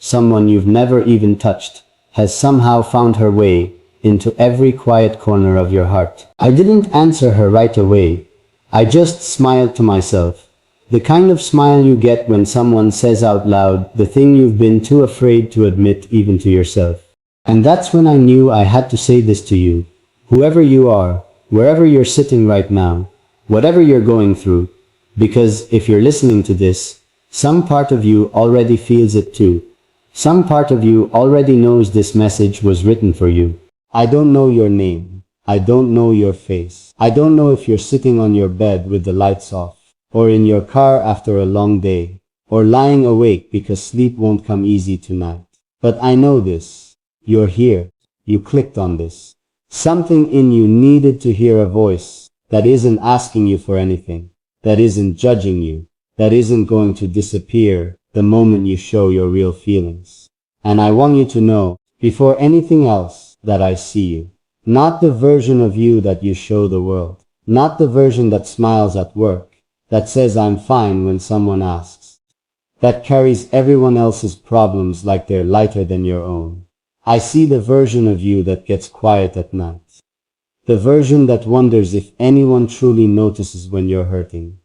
someone you've never even touched, has somehow found her way into every quiet corner of your heart. I didn't answer her right away. I just smiled to myself. The kind of smile you get when someone says out loud the thing you've been too afraid to admit even to yourself. And that's when I knew I had to say this to you. Whoever you are, wherever you're sitting right now, whatever you're going through, because if you're listening to this, some part of you already feels it too. Some part of you already knows this message was written for you. I don't know your name. I don't know your face. I don't know if you're sitting on your bed with the lights off, or in your car after a long day, or lying awake because sleep won't come easy tonight. But I know this. You're here. You clicked on this. Something in you needed to hear a voice that isn't asking you for anything, that isn't judging you, that isn't going to disappear the moment you show your real feelings. And I want you to know, before anything else, that I see you. Not the version of you that you show the world. Not the version that smiles at work, that says I'm fine when someone asks, that carries everyone else's problems like they're lighter than your own. I see the version of you that gets quiet at night. The version that wonders if anyone truly notices when you're hurting.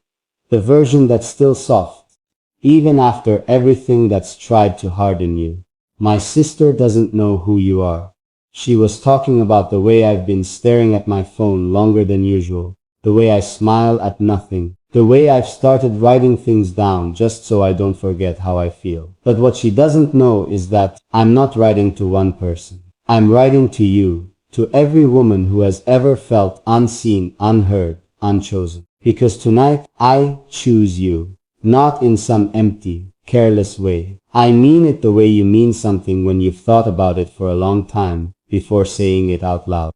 The version that's still soft, even after everything that's tried to harden you. My sister doesn't know who you are. She was talking about the way I've been staring at my phone longer than usual, the way I smile at nothing, the way I've started writing things down just so I don't forget how I feel. But what she doesn't know is that I'm not writing to one person. I'm writing to you, to every woman who has ever felt unseen, unheard, unchosen. Because tonight, I choose you, not in some empty, careless way. I mean it the way you mean something when you've thought about it for a long time before saying it out loud.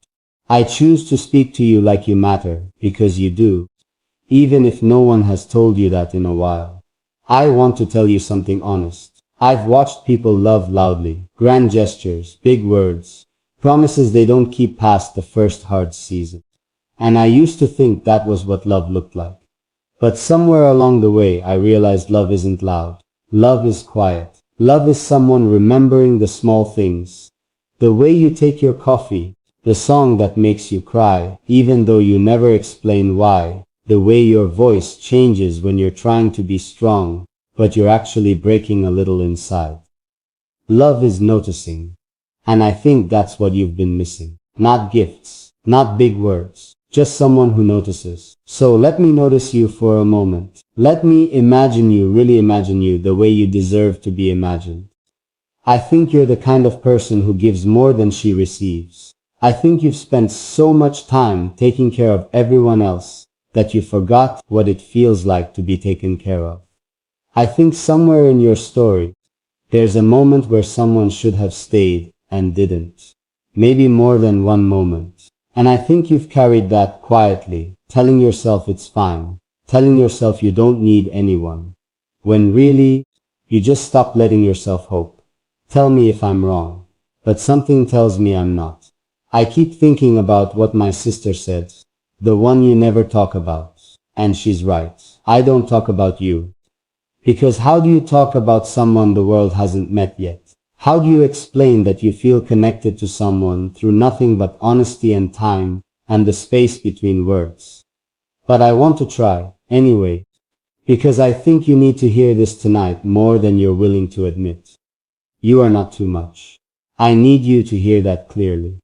I choose to speak to you like you matter, because you do, even if no one has told you that in a while. I want to tell you something honest. I've watched people love loudly, grand gestures, big words, promises they don't keep past the first hard season. And I used to think that was what love looked like. But somewhere along the way, I realized love isn't loud. Love is quiet. Love is someone remembering the small things. The way you take your coffee, the song that makes you cry, even though you never explain why. The way your voice changes when you're trying to be strong, but you're actually breaking a little inside. Love is noticing. And I think that's what you've been missing. Not gifts, not big words, just someone who notices. So let me notice you for a moment. Let me imagine you, really imagine you the way you deserve to be imagined. I think you're the kind of person who gives more than she receives. I think you've spent so much time taking care of everyone else that you forgot what it feels like to be taken care of. I think somewhere in your story, there's a moment where someone should have stayed and didn't. Maybe more than one moment. And I think you've carried that quietly, telling yourself it's fine, telling yourself you don't need anyone, when really, you just stopped letting yourself hope. Tell me if I'm wrong, but something tells me I'm not. I keep thinking about what my sister said, the one you never talk about. And she's right. I don't talk about you. Because how do you talk about someone the world hasn't met yet? How do you explain that you feel connected to someone through nothing but honesty and time and the space between words? But I want to try, anyway, because I think you need to hear this tonight more than you're willing to admit. You are not too much. I need you to hear that clearly.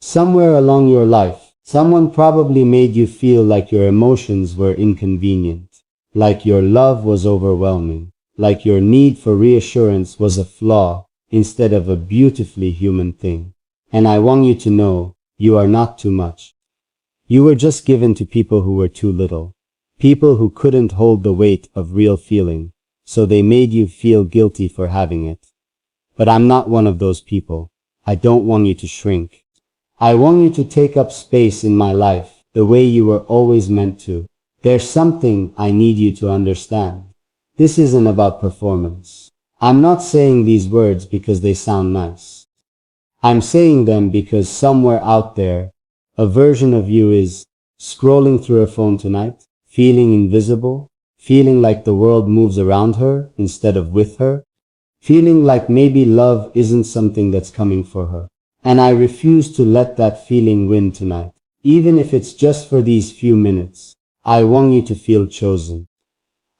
Somewhere along your life, someone probably made you feel like your emotions were inconvenient, like your love was overwhelming, like your need for reassurance was a flaw instead of a beautifully human thing. And I want you to know, you are not too much. You were just given to people who were too little, people who couldn't hold the weight of real feeling, so they made you feel guilty for having it. But I'm not one of those people. I don't want you to shrink. I want you to take up space in my life the way you were always meant to. There's something I need you to understand. This isn't about performance. I'm not saying these words because they sound nice. I'm saying them because somewhere out there, a version of you is scrolling through her phone tonight, feeling invisible, feeling like the world moves around her instead of with her, feeling like maybe love isn't something that's coming for her. And I refuse to let that feeling win tonight. Even if it's just for these few minutes, I want you to feel chosen.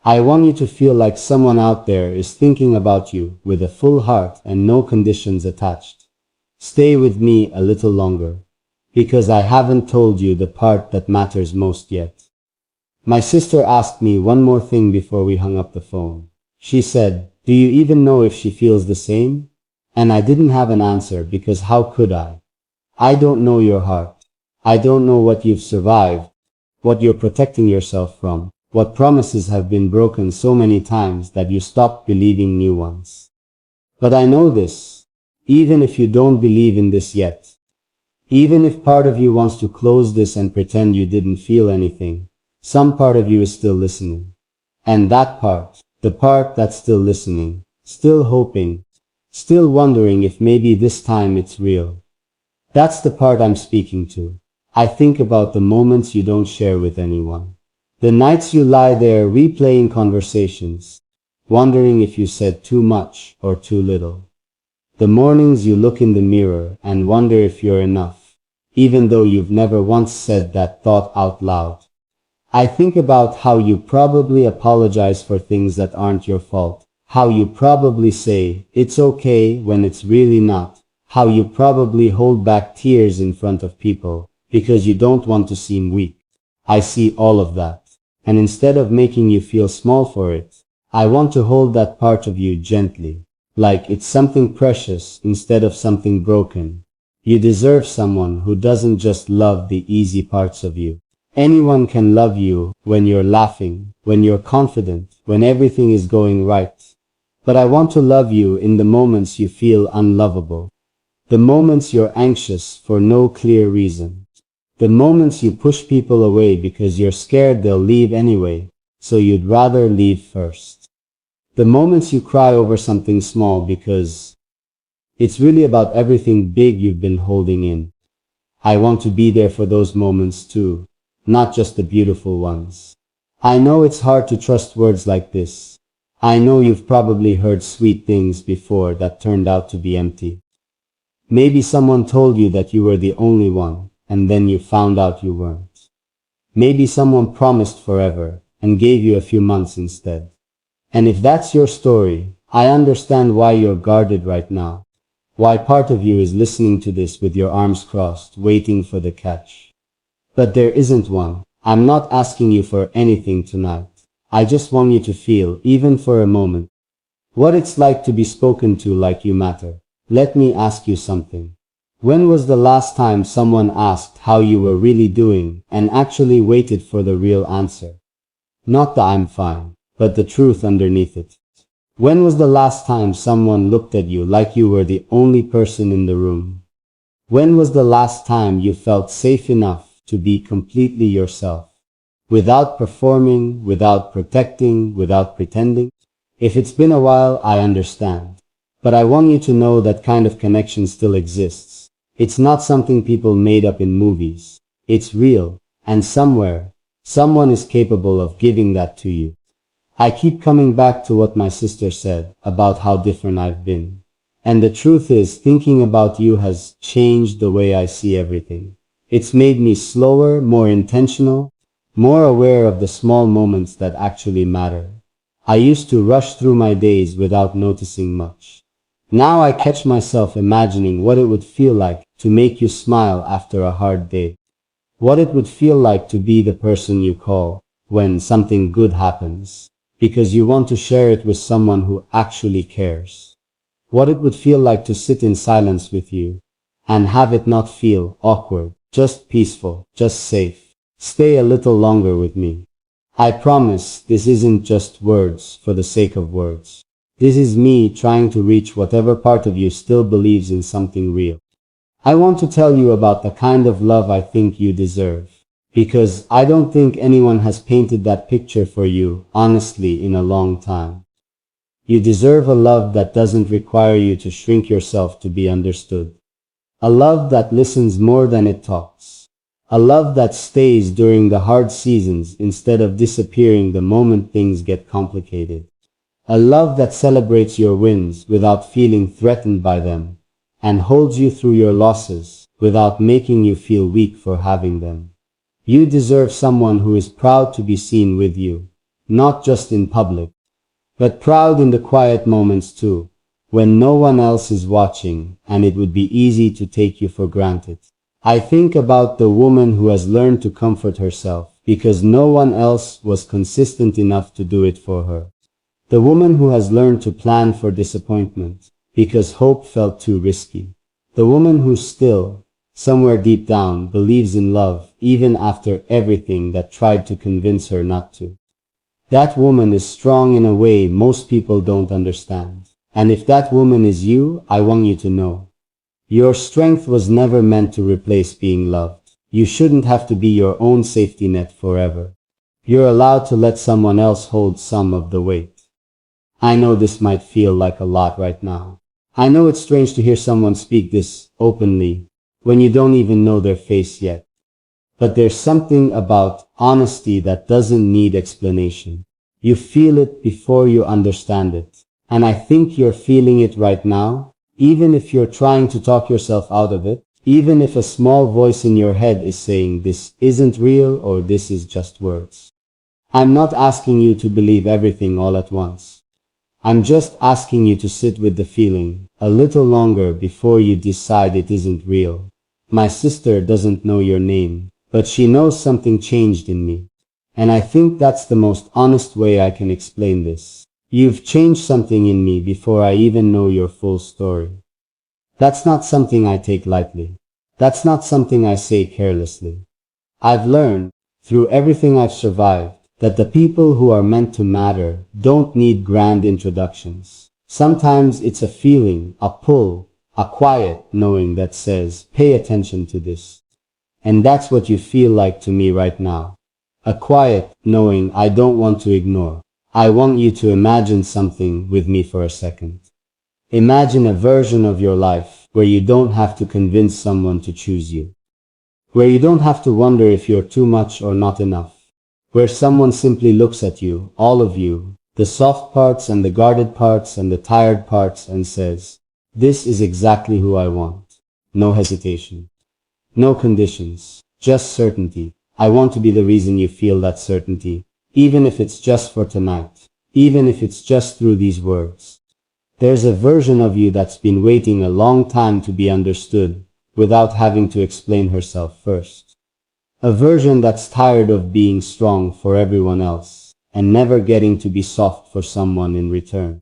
I want you to feel like someone out there is thinking about you with a full heart and no conditions attached. Stay with me a little longer, because I haven't told you the part that matters most yet. My sister asked me one more thing before we hung up the phone. She said, "Do you even know if she feels the same?" And I didn't have an answer because how could I? I don't know your heart. I don't know what you've survived, what you're protecting yourself from, what promises have been broken so many times that you stopped believing new ones. But I know this, even if you don't believe in this yet, even if part of you wants to close this and pretend you didn't feel anything, some part of you is still listening. And that part, the part that's still listening, still hoping, still wondering if maybe this time it's real. That's the part I'm speaking to. I think about the moments you don't share with anyone. The nights you lie there replaying conversations, wondering if you said too much or too little. The mornings you look in the mirror and wonder if you're enough, even though you've never once said that thought out loud. I think about how you probably apologize for things that aren't your fault, how you probably say, "It's okay," when it's really not, how you probably hold back tears in front of people, because you don't want to seem weak. I see all of that. And instead of making you feel small for it, I want to hold that part of you gently, like it's something precious instead of something broken. You deserve someone who doesn't just love the easy parts of you. Anyone can love you when you're laughing, when you're confident, when everything is going right. But I want to love you in the moments you feel unlovable. The moments you're anxious for no clear reason. The moments you push people away because you're scared they'll leave anyway, so you'd rather leave first. The moments you cry over something small because it's really about everything big you've been holding in. I want to be there for those moments too, not just the beautiful ones. I know it's hard to trust words like this. I know you've probably heard sweet things before that turned out to be empty. Maybe someone told you that you were the only one, and then you found out you weren't. Maybe someone promised forever and gave you a few months instead. And if that's your story, I understand why you're guarded right now, why part of you is listening to this with your arms crossed, waiting for the catch. But there isn't one. I'm not asking you for anything tonight. I just want you to feel, even for a moment, what it's like to be spoken to like you matter. Let me ask you something. When was the last time someone asked how you were really doing and actually waited for the real answer? Not the "I'm fine," but the truth underneath it. When was the last time someone looked at you like you were the only person in the room? When was the last time you felt safe enough to be completely yourself? Without performing, without protecting, without pretending? If it's been a while, I understand. But I want you to know that kind of connection still exists. It's not something people made up in movies. It's real, and somewhere, someone is capable of giving that to you. I keep coming back to what my sister said about how different I've been. And the truth is, thinking about you has changed the way I see everything. It's made me slower, more intentional, more aware of the small moments that actually matter. I used to rush through my days without noticing much. Now I catch myself imagining what it would feel like to make you smile after a hard day. What it would feel like to be the person you call when something good happens, because you want to share it with someone who actually cares. What it would feel like to sit in silence with you and have it not feel awkward, just peaceful, just safe. Stay a little longer with me. I promise this isn't just words for the sake of words. This is me trying to reach whatever part of you still believes in something real. I want to tell you about the kind of love I think you deserve, because I don't think anyone has painted that picture for you, honestly, in a long time. You deserve a love that doesn't require you to shrink yourself to be understood. A love that listens more than it talks. A love that stays during the hard seasons instead of disappearing the moment things get complicated. A love that celebrates your wins without feeling threatened by them, and holds you through your losses without making you feel weak for having them. You deserve someone who is proud to be seen with you, not just in public, but proud in the quiet moments too, when no one else is watching and it would be easy to take you for granted. I think about the woman who has learned to comfort herself because no one else was consistent enough to do it for her. The woman who has learned to plan for disappointment because hope felt too risky. The woman who still, somewhere deep down, believes in love even after everything that tried to convince her not to. That woman is strong in a way most people don't understand. And if that woman is you, I want you to know. Your strength was never meant to replace being loved. You shouldn't have to be your own safety net forever. You're allowed to let someone else hold some of the weight. I know this might feel like a lot right now. I know it's strange to hear someone speak this openly when you don't even know their face yet. But there's something about honesty that doesn't need explanation. You feel it before you understand it. And I think you're feeling it right now, even if you're trying to talk yourself out of it, even if a small voice in your head is saying this isn't real or this is just words. I'm not asking you to believe everything all at once. I'm just asking you to sit with the feeling a little longer before you decide it isn't real. My sister doesn't know your name, but she knows something changed in me. And I think that's the most honest way I can explain this. You've changed something in me before I even know your full story. That's not something I take lightly. That's not something I say carelessly. I've learned, through everything I've survived, that the people who are meant to matter don't need grand introductions. Sometimes it's a feeling, a pull, a quiet knowing that says, pay attention to this. And that's what you feel like to me right now. A quiet knowing I don't want to ignore. I want you to imagine something with me for a second. Imagine a version of your life where you don't have to convince someone to choose you. Where you don't have to wonder if you're too much or not enough. Where someone simply looks at you, all of you, the soft parts and the guarded parts and the tired parts, and says, this is exactly who I want. No hesitation. No conditions. Just certainty. I want to be the reason you feel that certainty. Even if it's just for tonight, even if it's just through these words. There's a version of you that's been waiting a long time to be understood without having to explain herself first. A version that's tired of being strong for everyone else and never getting to be soft for someone in return.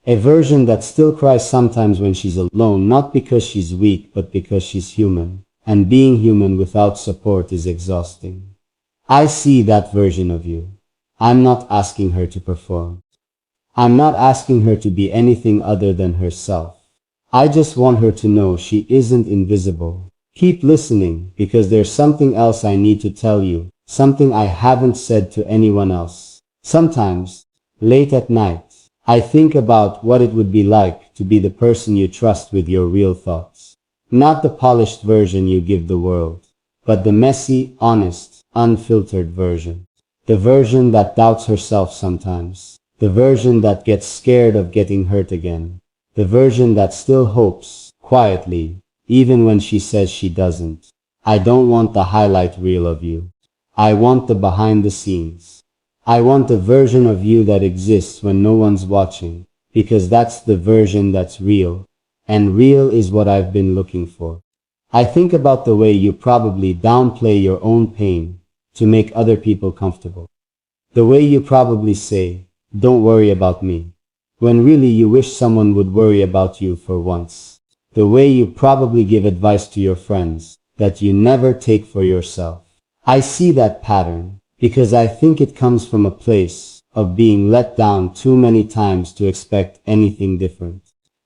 A version that still cries sometimes when she's alone, not because she's weak, but because she's human. And being human without support is exhausting. I see that version of you. I'm not asking her to perform. I'm not asking her to be anything other than herself. I just want her to know she isn't invisible. Keep listening, because there's something else I need to tell you, something I haven't said to anyone else. Sometimes, late at night, I think about what it would be like to be the person you trust with your real thoughts. Not the polished version you give the world, but the messy, honest, unfiltered version. The version that doubts herself sometimes. The version that gets scared of getting hurt again. The version that still hopes, quietly, even when she says she doesn't. I don't want the highlight reel of you. I want the behind the scenes. I want the version of you that exists when no one's watching, because that's the version that's real. And real is what I've been looking for. I think about the way you probably downplay your own pain to make other people comfortable. The way you probably say, don't worry about me, when really you wish someone would worry about you for once. The way you probably give advice to your friends that you never take for yourself. I see that pattern because I think it comes from a place of being let down too many times to expect anything different.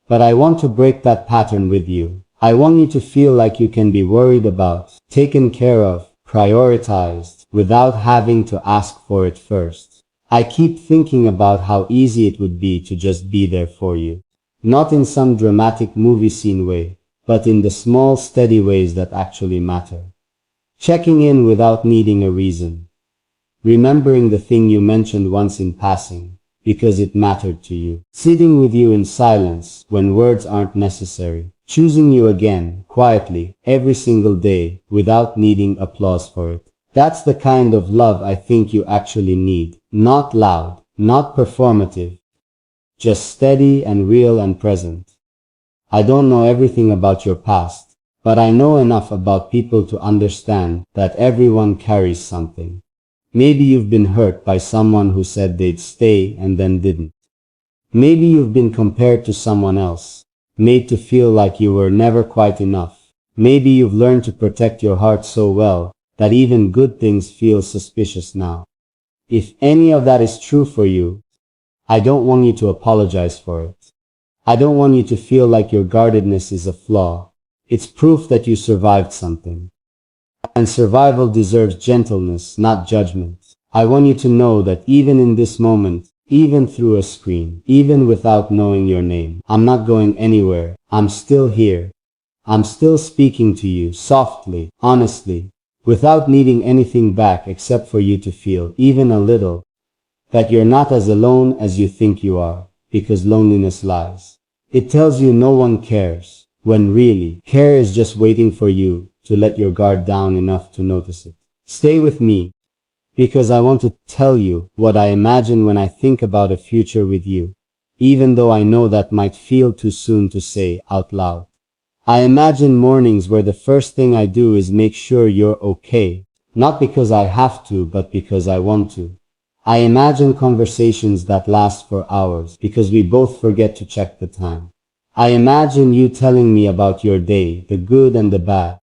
But I want to break that pattern with you. I want you to feel like you can be worried about, taken care of, prioritized, without having to ask for it first. I keep thinking about how easy it would be to just be there for you. Not in some dramatic movie scene way, but in the small, steady ways that actually matter. Checking in without needing a reason. Remembering the thing you mentioned once in passing. because it mattered to you. Sitting with you in silence when words aren't necessary. Choosing you again, quietly, every single day, without needing applause for it. That's the kind of love I think you actually need. Not loud, not performative, just steady and real and present. I don't know everything about your past, but I know enough about people to understand that everyone carries something. Maybe you've been hurt by someone who said they'd stay and then didn't. Maybe you've been compared to someone else, made to feel like you were never quite enough. Maybe you've learned to protect your heart so well that even good things feel suspicious now. If any of that is true for you, I don't want you to apologize for it. I don't want you to feel like your guardedness is a flaw. It's proof that you survived something. And survival deserves gentleness, not judgment. I want you to know that even in this moment, even through a screen, even without knowing your name, I'm not going anywhere. I'm still here. I'm still speaking to you softly, honestly, without needing anything back except for you to feel, even a little, that you're not as alone as you think you are, because loneliness lies. It tells you no one cares, when really, care is just waiting for you to let your guard down enough to notice it. Stay with me, because I want to tell you what I imagine when I think about a future with you, even though I know that might feel too soon to say out loud. I imagine mornings where the first thing I do is make sure you're okay, not because I have to, but because I want to. I imagine conversations that last for hours, because we both forget to check the time. I imagine you telling me about your day, the good and the bad,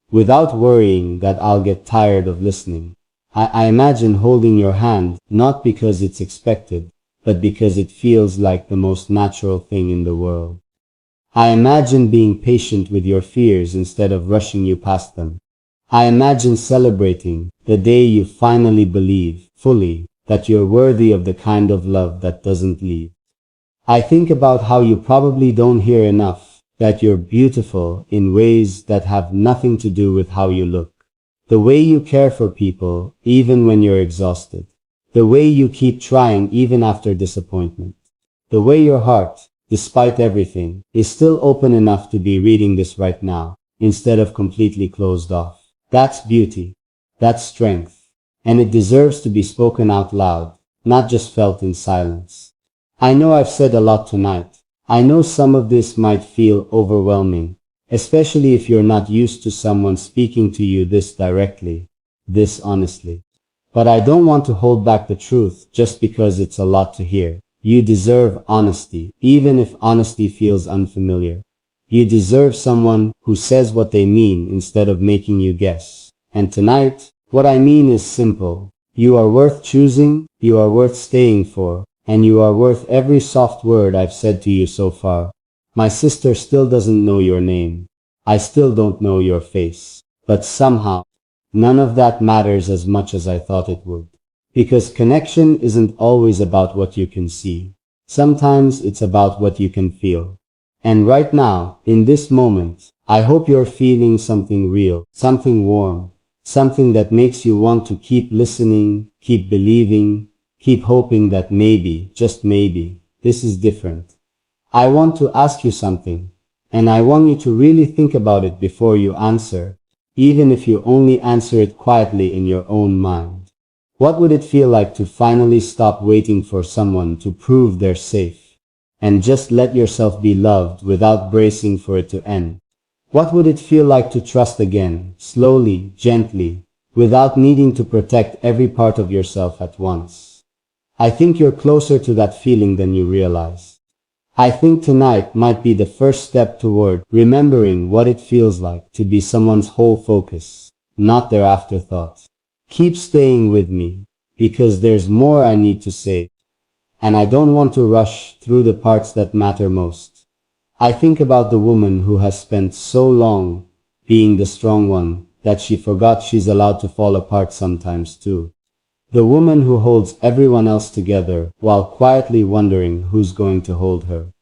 without worrying that I'll get tired of listening. I imagine holding your hand, not because it's expected, but because it feels like the most natural thing in the world. I imagine being patient with your fears instead of rushing you past them. I imagine celebrating the day you finally believe, fully, that you're worthy of the kind of love that doesn't leave. I think about how you probably don't hear enough, that you're beautiful in ways that have nothing to do with how you look. The way you care for people, even when you're exhausted. The way you keep trying even after disappointment. The way your heart, despite everything, is still open enough to be reading this right now, instead of completely closed off. That's beauty. That's strength. And it deserves to be spoken out loud, not just felt in silence. I know I've said a lot tonight. I know some of this might feel overwhelming, especially if you're not used to someone speaking to you this directly, this honestly. But I don't want to hold back the truth just because it's a lot to hear. You deserve honesty, even if honesty feels unfamiliar. You deserve someone who says what they mean instead of making you guess. And tonight, what I mean is simple. You are worth choosing, you are worth staying for, and you are worth every soft word I've said to you so far. My sister still doesn't know your name. I still don't know your face. But somehow, none of that matters as much as I thought it would. Because connection isn't always about what you can see. Sometimes it's about what you can feel. And right now, in this moment, I hope you're feeling something real, something warm, something that makes you want to keep listening, keep believing, keep hoping that maybe, just maybe, this is different. I want to ask you something, and I want you to really think about it before you answer, even if you only answer it quietly in your own mind. What would it feel like to finally stop waiting for someone to prove they're safe, and just let yourself be loved without bracing for it to end? What would it feel like to trust again, slowly, gently, without needing to protect every part of yourself at once? I think you're closer to that feeling than you realize. I think tonight might be the first step toward remembering what it feels like to be someone's whole focus, not their afterthought. Keep staying with me, because there's more I need to say, and I don't want to rush through the parts that matter most. I think about the woman who has spent so long being the strong one that she forgot she's allowed to fall apart sometimes too. The woman who holds everyone else together while quietly wondering who's going to hold her.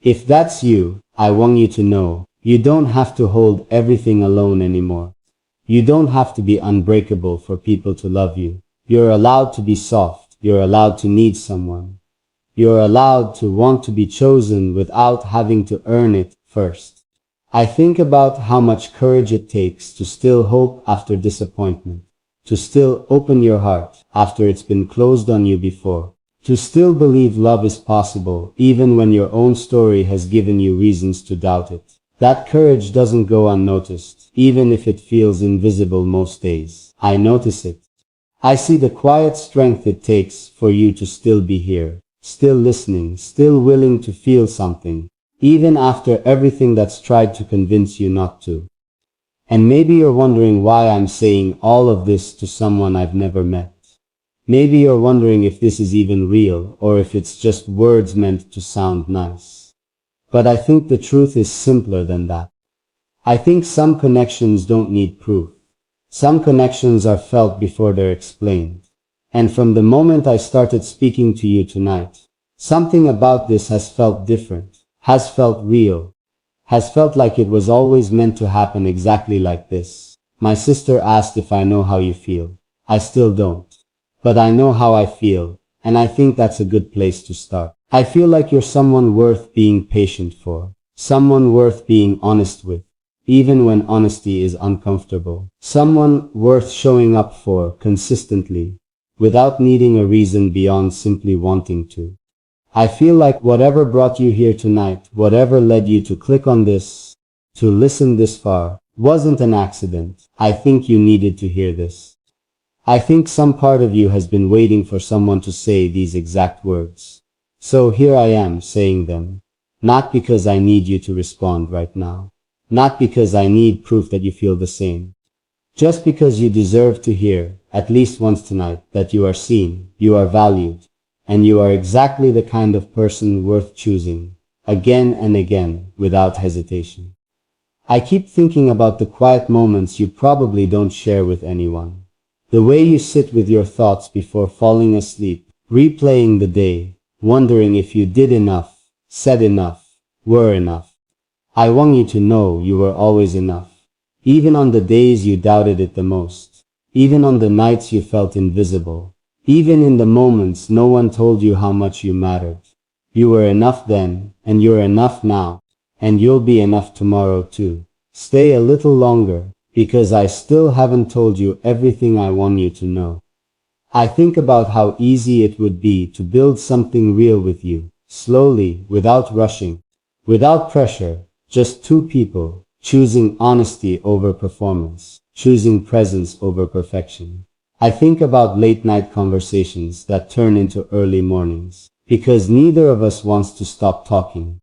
If that's you, I want you to know, you don't have to hold everything alone anymore. You don't have to be unbreakable for people to love you. You're allowed to be soft. You're allowed to need someone. You're allowed to want to be chosen without having to earn it first. I think about how much courage it takes to still hope after disappointment, to still open your heart after it's been closed on you before, to still believe love is possible even when your own story has given you reasons to doubt it. That courage doesn't go unnoticed, even if it feels invisible most days. I notice it. I see the quiet strength it takes for you to still be here, still listening, still willing to feel something, even after everything that's tried to convince you not to. And maybe you're wondering why I'm saying all of this to someone I've never met. Maybe you're wondering if this is even real, or if it's just words meant to sound nice. But I think the truth is simpler than that. I think some connections don't need proof. Some connections are felt before they're explained. And from the moment I started speaking to you tonight, something about this has felt different, has felt real, has felt like it was always meant to happen exactly like this. My sister asked if I know how you feel. I still don't. But I know how I feel, and I think that's a good place to start. I feel like you're someone worth being patient for, someone worth being honest with, even when honesty is uncomfortable, someone worth showing up for consistently, without needing a reason beyond simply wanting to. I feel like whatever brought you here tonight, whatever led you to click on this, to listen this far, wasn't an accident. I think you needed to hear this. I think some part of you has been waiting for someone to say these exact words. So here I am saying them, not because I need you to respond right now, not because I need proof that you feel the same, just because you deserve to hear, at least once tonight, that you are seen, you are valued, and you are exactly the kind of person worth choosing, again and again, without hesitation. I keep thinking about the quiet moments you probably don't share with anyone. The way you sit with your thoughts before falling asleep, replaying the day, wondering if you did enough, said enough, were enough. I want you to know you were always enough, even on the days you doubted it the most, even on the nights you felt invisible, even in the moments no one told you how much you mattered. You were enough then, and you're enough now, and you'll be enough tomorrow too. Stay a little longer, because I still haven't told you everything I want you to know. I think about how easy it would be to build something real with you, slowly, without rushing, without pressure, just two people, choosing honesty over performance, choosing presence over perfection. I think about late night conversations that turn into early mornings, because neither of us wants to stop talking.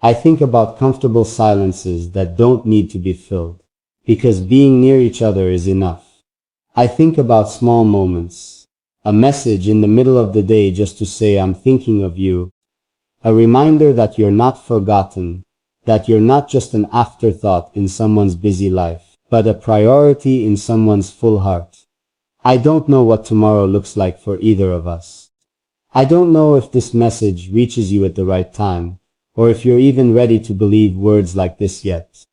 I think about comfortable silences that don't need to be filled, because being near each other is enough. I think about small moments, a message in the middle of the day just to say I'm thinking of you, a reminder that you're not forgotten, that you're not just an afterthought in someone's busy life, but a priority in someone's full heart. I don't know what tomorrow looks like for either of us. I don't know if this message reaches you at the right time, or if you're even ready to believe words like this yet.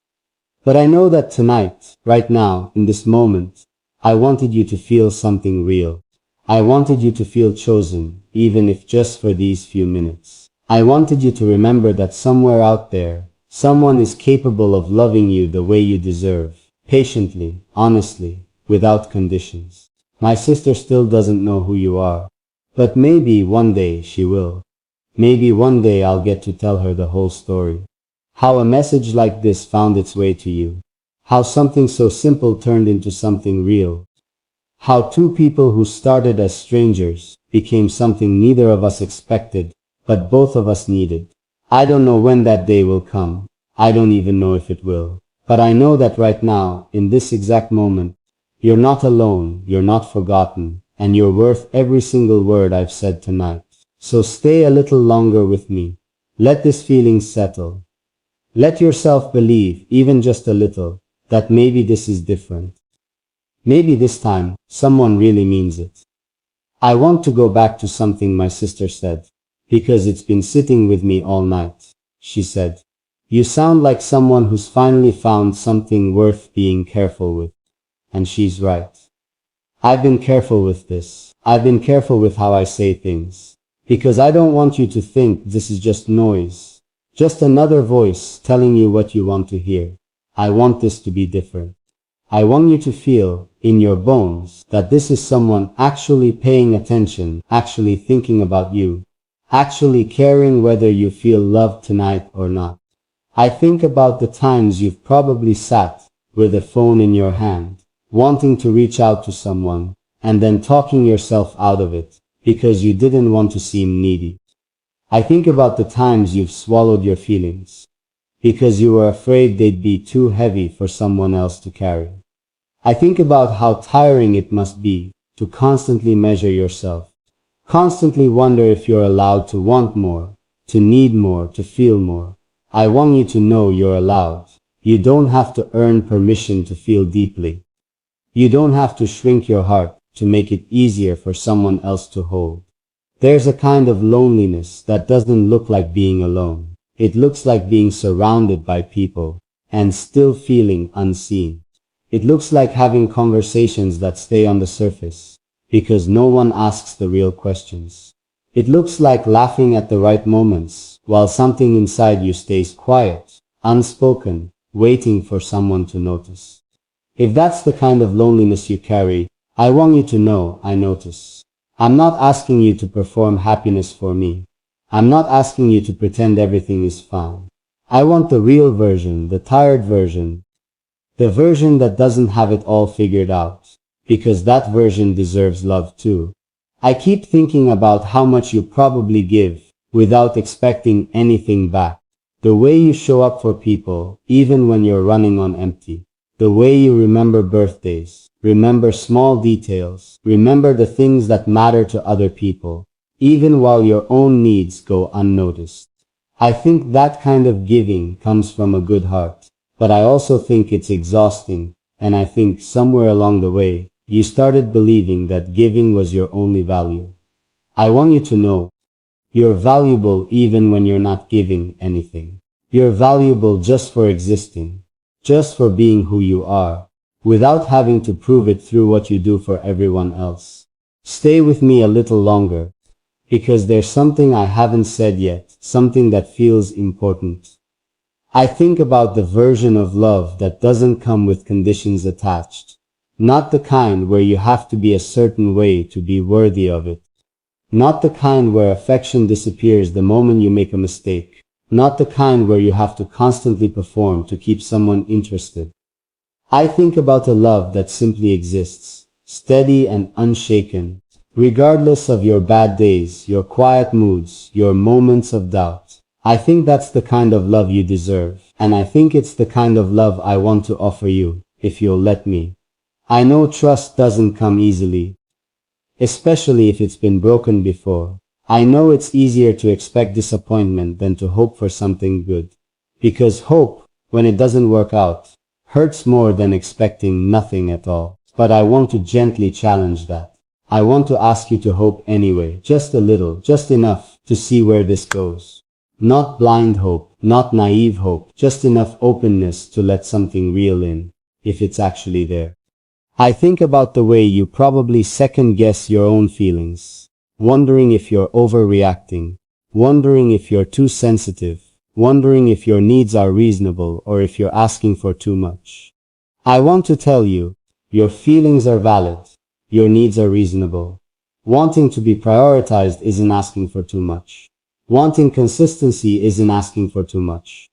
But I know that tonight, right now, in this moment, I wanted you to feel something real. I wanted you to feel chosen, even if just for these few minutes. I wanted you to remember that somewhere out there, someone is capable of loving you the way you deserve, patiently, honestly, without conditions. My sister still doesn't know who you are, but maybe one day she will. Maybe one day I'll get to tell her the whole story. How a message like this found its way to you. How something so simple turned into something real. How two people who started as strangers became something neither of us expected, but both of us needed. I don't know when that day will come. I don't even know if it will. But I know that right now, in this exact moment, you're not alone, you're not forgotten, and you're worth every single word I've said tonight. So stay a little longer with me. Let this feeling settle. Let yourself believe, even just a little, that maybe this is different. Maybe this time, someone really means it. I want to go back to something my sister said, because it's been sitting with me all night. She said, "You sound like someone who's finally found something worth being careful with." And she's right. I've been careful with this. I've been careful with how I say things. Because I don't want you to think this is just noise. Just another voice telling you what you want to hear. I want this to be different. I want you to feel, in your bones, that this is someone actually paying attention, actually thinking about you, actually caring whether you feel loved tonight or not. I think about the times you've probably sat with a phone in your hand, wanting to reach out to someone, and then talking yourself out of it, because you didn't want to seem needy. I think about the times you've swallowed your feelings, because you were afraid they'd be too heavy for someone else to carry. I think about how tiring it must be to constantly measure yourself, constantly wonder if you're allowed to want more, to need more, to feel more. I want you to know you're allowed. You don't have to earn permission to feel deeply. You don't have to shrink your heart to make it easier for someone else to hold. There's a kind of loneliness that doesn't look like being alone. It looks like being surrounded by people and still feeling unseen. It looks like having conversations that stay on the surface because no one asks the real questions. It looks like laughing at the right moments while something inside you stays quiet, unspoken, waiting for someone to notice. If that's the kind of loneliness you carry, I want you to know I notice. I'm not asking you to perform happiness for me. I'm not asking you to pretend everything is fine. I want the real version, the tired version, the version that doesn't have it all figured out, because that version deserves love too. I keep thinking about how much you probably give without expecting anything back. The way you show up for people, even when you're running on empty. The way you remember birthdays, remember small details, remember the things that matter to other people, even while your own needs go unnoticed. I think that kind of giving comes from a good heart, but I also think it's exhausting, and I think somewhere along the way, you started believing that giving was your only value. I want you to know, you're valuable even when you're not giving anything. You're valuable just for existing, just for being who you are, without having to prove it through what you do for everyone else. Stay with me a little longer, because there's something I haven't said yet, something that feels important. I think about the version of love that doesn't come with conditions attached. Not the kind where you have to be a certain way to be worthy of it. Not the kind where affection disappears the moment you make a mistake. Not the kind where you have to constantly perform to keep someone interested. I think about a love that simply exists, steady and unshaken, regardless of your bad days, your quiet moods, your moments of doubt. I think that's the kind of love you deserve, and I think it's the kind of love I want to offer you, if you'll let me. I know trust doesn't come easily, especially if it's been broken before. I know it's easier to expect disappointment than to hope for something good. Because hope, when it doesn't work out, hurts more than expecting nothing at all. But I want to gently challenge that. I want to ask you to hope anyway, just a little, just enough to see where this goes. Not blind hope, not naive hope, just enough openness to let something real in, if it's actually there. I think about the way you probably second-guess your own feelings, wondering if you're overreacting, wondering if you're too sensitive, wondering if your needs are reasonable or if you're asking for too much. I want to tell you, your feelings are valid, your needs are reasonable. Wanting to be prioritized isn't asking for too much. Wanting consistency isn't asking for too much.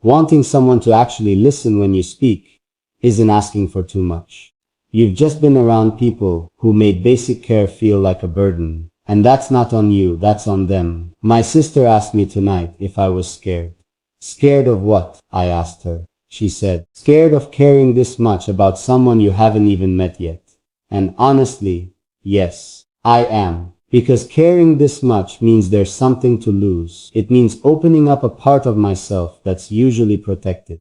Wanting someone to actually listen when you speak isn't asking for too much. You've just been around people who made basic care feel like a burden. And that's not on you, that's on them. My sister asked me tonight if I was scared. Scared of what? I asked her. She said, scared of caring this much about someone you haven't even met yet. And honestly, yes, I am. Because caring this much means there's something to lose. It means opening up a part of myself that's usually protected.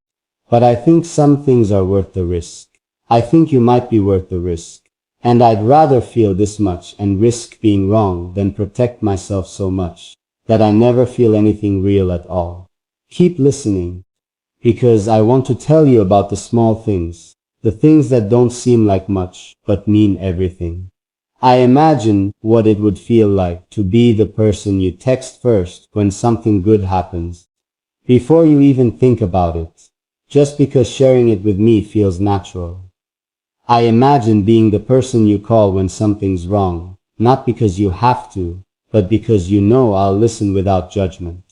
But I think some things are worth the risk. I think you might be worth the risk. And I'd rather feel this much and risk being wrong than protect myself so much that I never feel anything real at all. Keep listening, because I want to tell you about the small things, the things that don't seem like much, but mean everything. I imagine what it would feel like to be the person you text first when something good happens, before you even think about it, just because sharing it with me feels natural. I imagine being the person you call when something's wrong, not because you have to, but because you know I'll listen without judgment.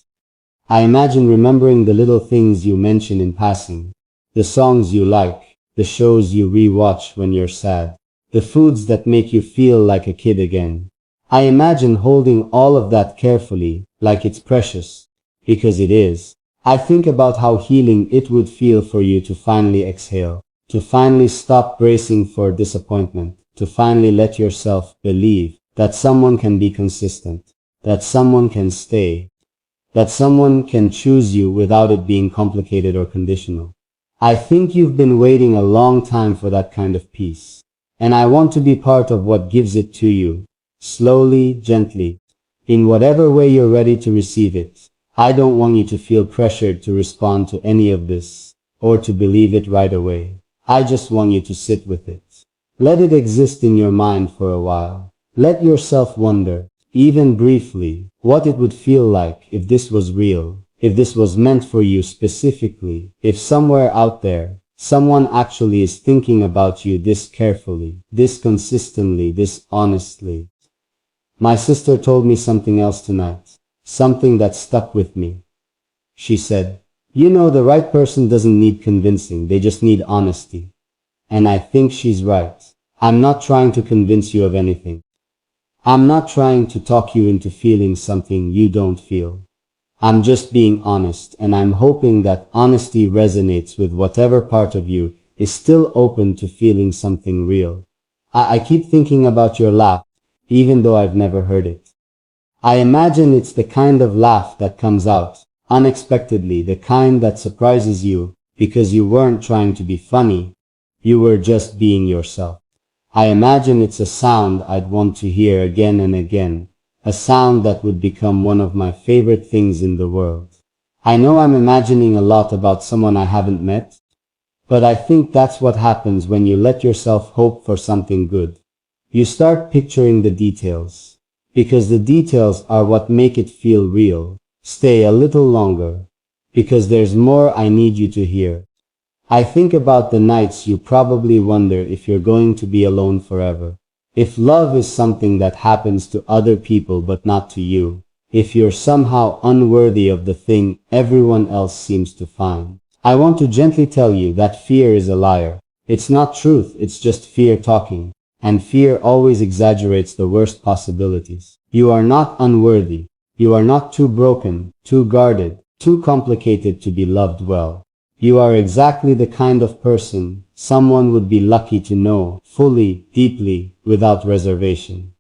I imagine remembering the little things you mention in passing, the songs you like, the shows you rewatch when you're sad, the foods that make you feel like a kid again. I imagine holding all of that carefully, like it's precious, because it is. I think about how healing it would feel for you to finally exhale, to finally stop bracing for disappointment, to finally let yourself believe that someone can be consistent, that someone can stay, that someone can choose you without it being complicated or conditional. I think you've been waiting a long time for that kind of peace, and I want to be part of what gives it to you, slowly, gently, in whatever way you're ready to receive it. I don't want you to feel pressured to respond to any of this, or to believe it right away. I just want you to sit with it. Let it exist in your mind for a while. Let yourself wonder, even briefly, what it would feel like if this was real, if this was meant for you specifically, if somewhere out there, someone actually is thinking about you this carefully, this consistently, this honestly. My sister told me something else tonight, something that stuck with me. She said, "You know, the right person doesn't need convincing, they just need honesty." And I think she's right. I'm not trying to convince you of anything. I'm not trying to talk you into feeling something you don't feel. I'm just being honest, and I'm hoping that honesty resonates with whatever part of you is still open to feeling something real. I keep thinking about your laugh, even though I've never heard it. I imagine it's the kind of laugh that comes out unexpectedly, the kind that surprises you because you weren't trying to be funny, you were just being yourself. I imagine it's a sound I'd want to hear again and again, a sound that would become one of my favorite things in the world. I know I'm imagining a lot about someone I haven't met, but I think that's what happens when you let yourself hope for something good. You start picturing the details, because the details are what make it feel real. Stay a little longer, because there's more I need you to hear. I think about the nights you probably wonder if you're going to be alone forever. If love is something that happens to other people but not to you. If you're somehow unworthy of the thing everyone else seems to find. I want to gently tell you that fear is a liar. It's not truth, it's just fear talking. And fear always exaggerates the worst possibilities. You are not unworthy. You are not too broken, too guarded, too complicated to be loved well. You are exactly the kind of person someone would be lucky to know, fully, deeply, without reservation.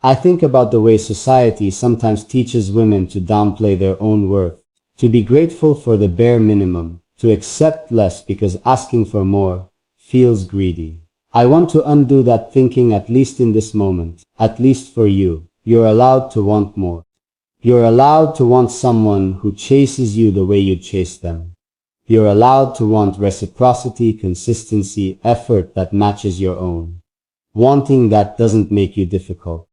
I think about the way society sometimes teaches women to downplay their own worth, to be grateful for the bare minimum, to accept less because asking for more feels greedy. I want to undo that thinking, at least in this moment, at least for you. You're allowed to want more. You're allowed to want someone who chases you the way you chase them. You're allowed to want reciprocity, consistency, effort that matches your own. Wanting that doesn't make you difficult.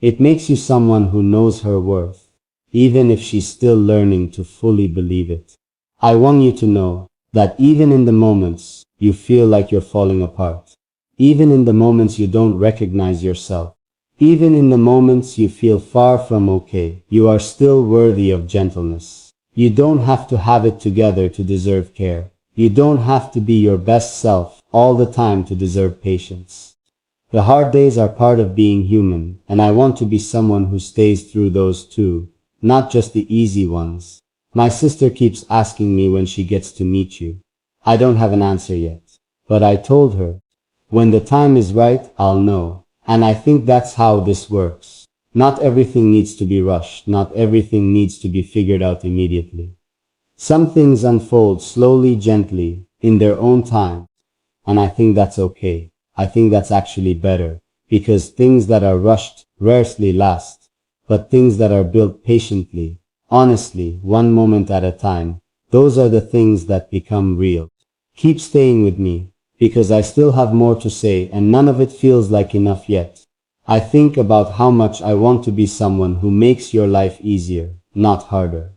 It makes you someone who knows her worth, even if she's still learning to fully believe it. I want you to know that even in the moments you feel like you're falling apart, even in the moments you don't recognize yourself, even in the moments you feel far from okay, you are still worthy of gentleness. You don't have to have it together to deserve care. You don't have to be your best self all the time to deserve patience. The hard days are part of being human, and I want to be someone who stays through those too, not just the easy ones. My sister keeps asking me when she gets to meet you. I don't have an answer yet, but I told her, when the time is right, I'll know. And I think that's how this works. Not everything needs to be rushed. Not everything needs to be figured out immediately. Some things unfold slowly, gently, in their own time. And I think that's okay. I think that's actually better. Because things that are rushed rarely last. But things that are built patiently, honestly, one moment at a time, those are the things that become real. Keep staying with me, because I still have more to say and none of it feels like enough yet. I think about how much I want to be someone who makes your life easier, not harder.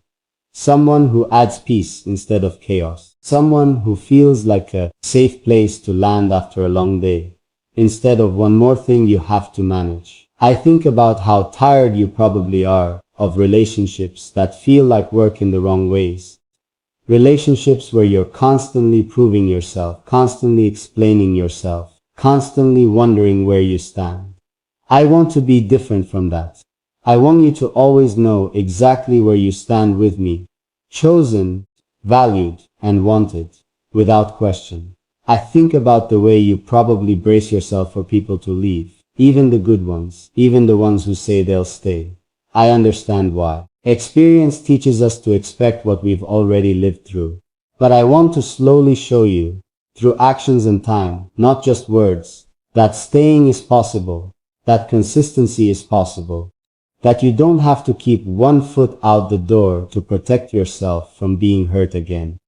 Someone who adds peace instead of chaos. Someone who feels like a safe place to land after a long day, instead of one more thing you have to manage. I think about how tired you probably are of relationships that feel like work in the wrong ways. Relationships where you're constantly proving yourself, constantly explaining yourself, constantly wondering where you stand. I want to be different from that. I want you to always know exactly where you stand with me, chosen, valued, and wanted, without question. I think about the way you probably brace yourself for people to leave, even the good ones, even the ones who say they'll stay. I understand why. Experience teaches us to expect what we've already lived through. But I want to slowly show you, through actions and time, not just words, that staying is possible, that consistency is possible, that you don't have to keep one foot out the door to protect yourself from being hurt again.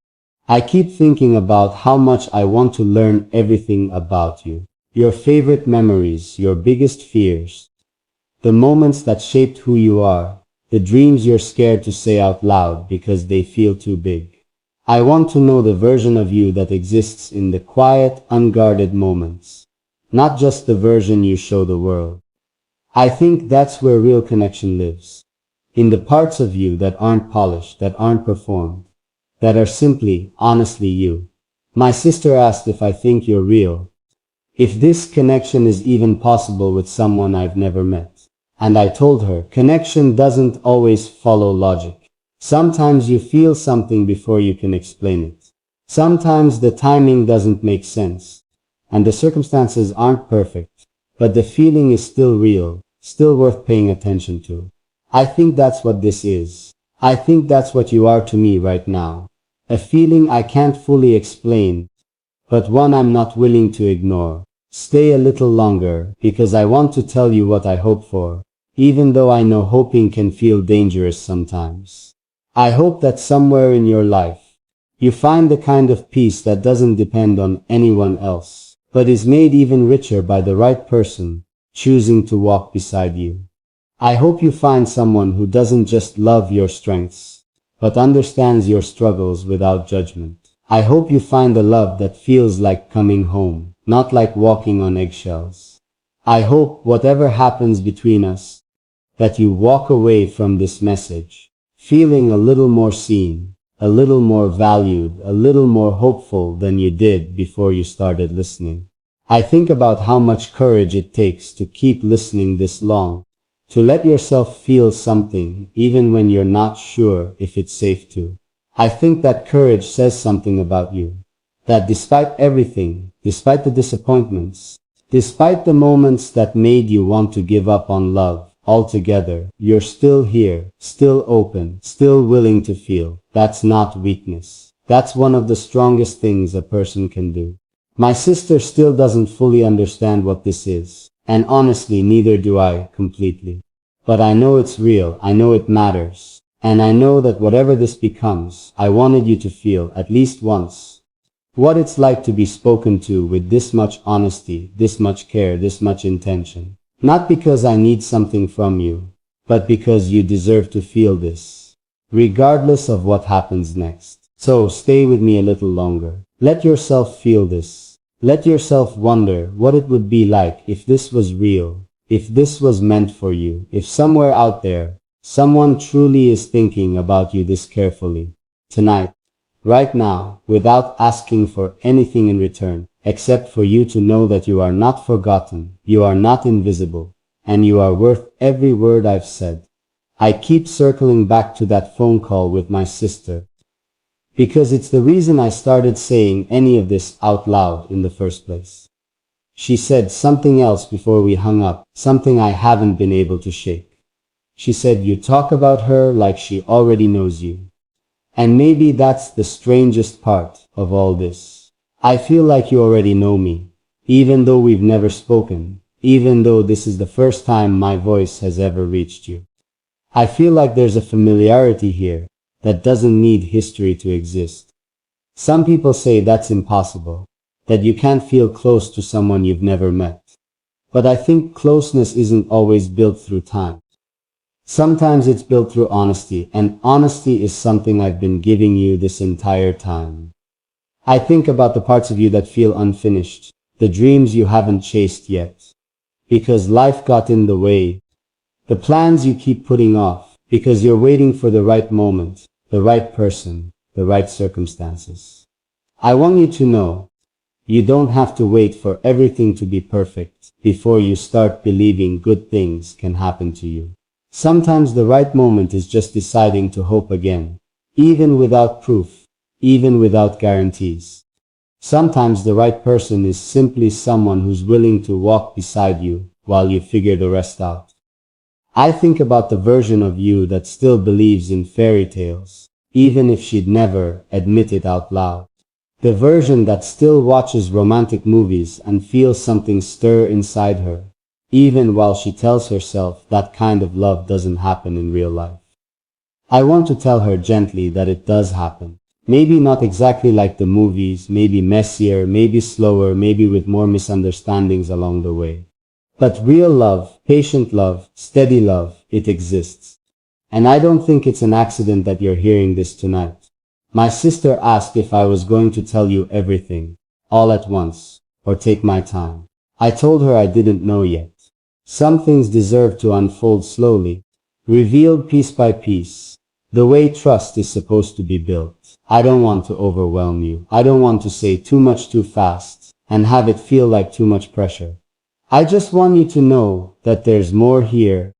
I keep thinking about how much I want to learn everything about you. Your favorite memories, your biggest fears, the moments that shaped who you are, the dreams you're scared to say out loud because they feel too big. I want to know the version of you that exists in the quiet, unguarded moments, not just the version you show the world. I think that's where real connection lives. In the parts of you that aren't polished, that aren't performed, that are simply, honestly you. My sister asked if I think you're real, if this connection is even possible with someone I've never met. And I told her, connection doesn't always follow logic. Sometimes you feel something before you can explain it. Sometimes the timing doesn't make sense, and the circumstances aren't perfect, but the feeling is still real, still worth paying attention to. I think that's what this is. I think that's what you are to me right now. A feeling I can't fully explain, but one I'm not willing to ignore. Stay a little longer, because I want to tell you what I hope for, even though I know hoping can feel dangerous sometimes. I hope that somewhere in your life, you find the kind of peace that doesn't depend on anyone else, but is made even richer by the right person choosing to walk beside you. I hope you find someone who doesn't just love your strengths, but understands your struggles without judgment. I hope you find a love that feels like coming home, not like walking on eggshells. I hope whatever happens between us, that you walk away from this message, feeling a little more seen, a little more valued, a little more hopeful than you did before you started listening. I think about how much courage it takes to keep listening this long, to let yourself feel something even when you're not sure if it's safe to. I think that courage says something about you. That despite everything, despite the disappointments, despite the moments that made you want to give up on love altogether, you're still here, still open, still willing to feel. That's not weakness. That's one of the strongest things a person can do. My sister still doesn't fully understand what this is, and honestly neither do I completely. But I know it's real, I know it matters. And I know that whatever this becomes, I wanted you to feel, at least once, what it's like to be spoken to with this much honesty, this much care, this much intention. Not because I need something from you, but because you deserve to feel this, regardless of what happens next. So stay with me a little longer. Let yourself feel this. Let yourself wonder what it would be like if this was real, if this was meant for you, if somewhere out there, someone truly is thinking about you this carefully, tonight, right now, without asking for anything in return, except for you to know that you are not forgotten, you are not invisible, and you are worth every word I've said. I keep circling back to that phone call with my sister, because it's the reason I started saying any of this out loud in the first place. She said something else before we hung up, something I haven't been able to shake. She said, you talk about her like she already knows you. And maybe that's the strangest part of all this. I feel like you already know me, even though we've never spoken, even though this is the first time my voice has ever reached you. I feel like there's a familiarity here that doesn't need history to exist. Some people say that's impossible, that you can't feel close to someone you've never met. But I think closeness isn't always built through time. Sometimes it's built through honesty, and honesty is something I've been giving you this entire time. I think about the parts of you that feel unfinished, the dreams you haven't chased yet, because life got in the way, the plans you keep putting off, because you're waiting for the right moment, the right person, the right circumstances. I want you to know, you don't have to wait for everything to be perfect before you start believing good things can happen to you. Sometimes the right moment is just deciding to hope again, even without proof, even without guarantees. Sometimes the right person is simply someone who's willing to walk beside you while you figure the rest out. I think about the version of you that still believes in fairy tales, even if she'd never admit it out loud. The version that still watches romantic movies and feels something stir inside her, even while she tells herself that kind of love doesn't happen in real life. I want to tell her gently that it does happen. Maybe not exactly like the movies, maybe messier, maybe slower, maybe with more misunderstandings along the way. But real love, patient love, steady love, it exists. And I don't think it's an accident that you're hearing this tonight. My sister asked if I was going to tell you everything, all at once, or take my time. I told her I didn't know yet. Some things deserve to unfold slowly, revealed piece by piece, the way trust is supposed to be built. I don't want to overwhelm you. I don't want to say too much too fast and have it feel like too much pressure. I just want you to know that there's more here,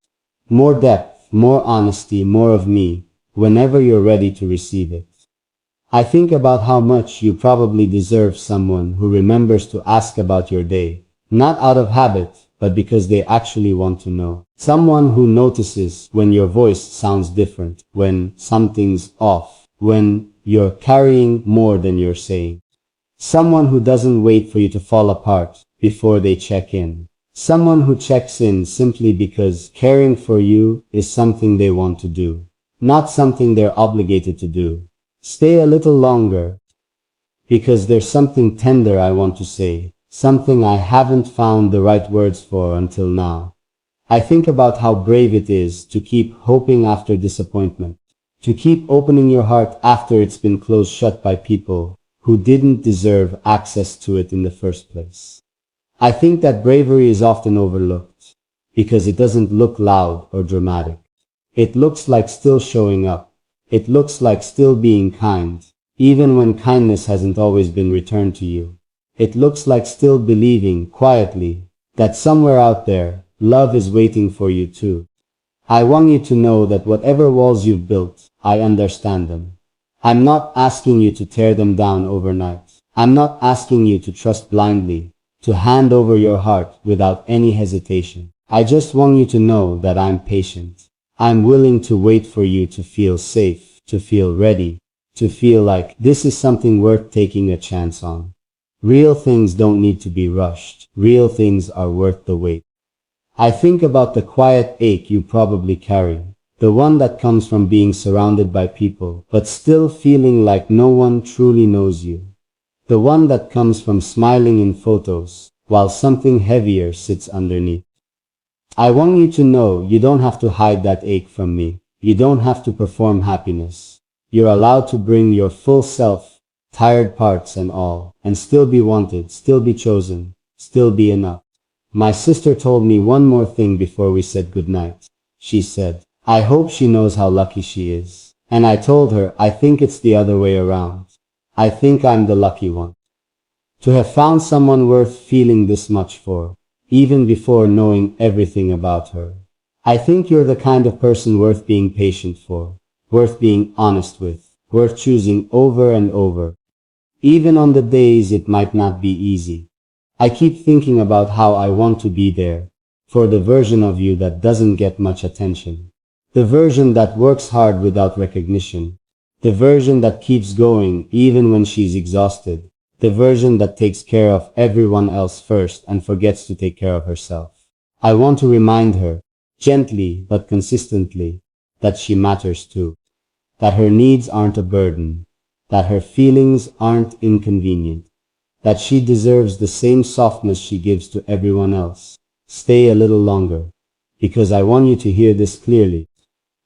more depth, more honesty, more of me, whenever you're ready to receive it. I think about how much you probably deserve someone who remembers to ask about your day, not out of habit, but because they actually want to know. Someone who notices when your voice sounds different, when something's off, when you're carrying more than you're saying. Someone who doesn't wait for you to fall apart before they check in. Someone who checks in simply because caring for you is something they want to do, not something they're obligated to do. Stay a little longer, because there's something tender I want to say, something I haven't found the right words for until now. I think about how brave it is to keep hoping after disappointment, to keep opening your heart after it's been closed shut by people who didn't deserve access to it in the first place. I think that bravery is often overlooked because it doesn't look loud or dramatic. It looks like still showing up. It looks like still being kind, even when kindness hasn't always been returned to you. It looks like still believing quietly that somewhere out there, love is waiting for you too. I want you to know that whatever walls you've built, I understand them. I'm not asking you to tear them down overnight. I'm not asking you to trust blindly, to hand over your heart without any hesitation. I just want you to know that I'm patient. I'm willing to wait for you to feel safe, to feel ready, to feel like this is something worth taking a chance on. Real things don't need to be rushed. Real things are worth the wait. I think about the quiet ache you probably carry, the one that comes from being surrounded by people, but still feeling like no one truly knows you. The one that comes from smiling in photos, while something heavier sits underneath. I want you to know you don't have to hide that ache from me. You don't have to perform happiness. You're allowed to bring your full self, tired parts and all, and still be wanted, still be chosen, still be enough. My sister told me one more thing before we said goodnight. She said, I hope she knows how lucky she is. And I told her, I think it's the other way around. I think I'm the lucky one. To have found someone worth feeling this much for, even before knowing everything about her. I think you're the kind of person worth being patient for, worth being honest with, worth choosing over and over, even on the days it might not be easy. I keep thinking about how I want to be there, for the version of you that doesn't get much attention, the version that works hard without recognition, the version that keeps going even when she's exhausted, the version that takes care of everyone else first and forgets to take care of herself. I want to remind her, gently but consistently, that she matters too, that her needs aren't a burden, that her feelings aren't inconvenient, that she deserves the same softness she gives to everyone else, Stay a little longer, because I want you to hear this clearly.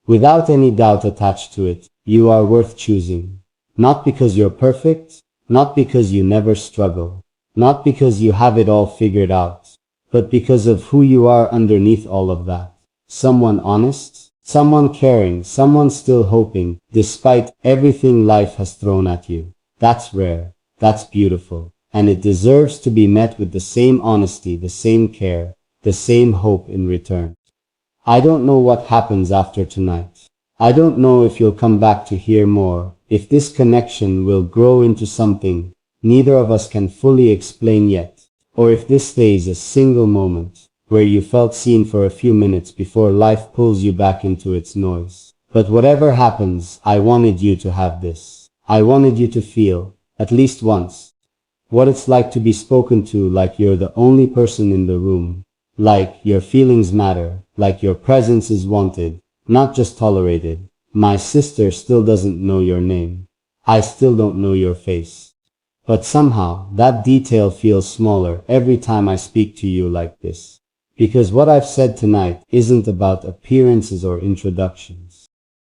Without any doubt attached to it, you are worth choosing. Not because you're perfect, not because you never struggle, not because you have it all figured out, but because of who you are underneath all of that. Someone honest, someone caring, someone still hoping, despite everything life has thrown at you. That's rare, that's beautiful, and it deserves to be met with the same honesty, the same care, the same hope in return. I don't know what happens after tonight. I don't know if you'll come back to hear more, if this connection will grow into something neither of us can fully explain yet, or if this stays a single moment where you felt seen for a few minutes before life pulls you back into its noise. But whatever happens, I wanted you to have this. I wanted you to feel, at least once, what it's like to be spoken to like you're the only person in the room, like your feelings matter, like your presence is wanted, not just tolerated. My sister still doesn't know your name. I still don't know your face. But somehow, that detail feels smaller every time I speak to you like this. Because what I've said tonight isn't about appearances or introduction.